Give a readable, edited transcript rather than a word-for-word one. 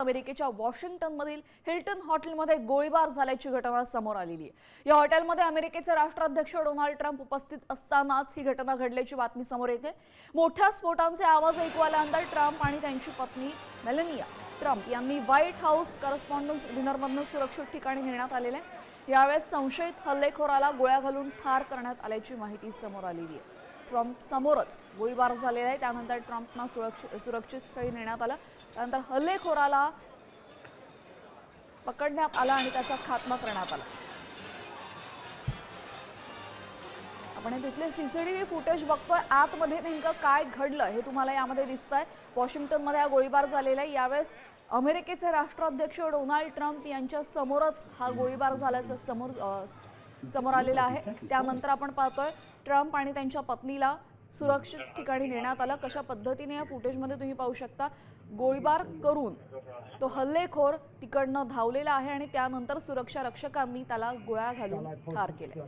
अमेरिकेच्या वॉशिंग्टनमधील हिल्टन हॉटेलमध्ये गोळीबार झाल्याची घटना समोर आलेली आहे। या हॉटेलमध्ये अमेरिकेचे राष्ट्राध्यक्ष डोनाल्ड ट्रम्प उपस्थित असतानाच ही घटना घडल्याची बातमी समोर येते। मोठ्या स्फोटांचे आवाज ऐकू आल्यानंतर ट्रम्प आणि त्यांची पत्नी मेलानिया ट्रम्प यांनी व्हाईट हाऊस करस्पॉन्डन्स डिनरमधून सुरक्षित ठिकाणी नेण्यात आलेले आहे। यावेळेस संशयित हल्लेखोराला गोळ्या घालून ठार करण्यात आल्याची माहिती समोर आलेली आहे। ट्रम्प समोरच गोळीबार झालेला आहे। त्यानंतर ट्रम्पना सुरक्षित स्थळी नेण्यात आलं। त्यानंतर हल्लेखोराला पकडण्यात आला आणि त्याचा खात्मा करण्यात आला। आपण तिथले सीसीटीव्ही फुटेज बघतोय। आतमध्ये नेमकं काय घडलं हे तुम्हाला यामध्ये दिसतंय। वॉशिंग्टनमध्ये हा गोळीबार झालेला आहे। यावेळेस अमेरिकेचे राष्ट्राध्यक्ष डोनाल्ड ट्रम्प यांच्या समोरच हा गोळीबार झाल्याचं समोर आलेला आहे। त्यानंतर आपण पाहतोय ट्रम्प आणि त्यांच्या पत्नीला सुरक्षित ठिकाणी नेण्यात आलं। कशा पद्धतीने या फुटेजमध्ये तुम्ही पाहू शकता, गोळीबार करून तो हल्लेखोर तिकडनं धावलेला आहे आणि त्यानंतर सुरक्षा रक्षकांनी त्याला गोळ्या घालून ठार केले।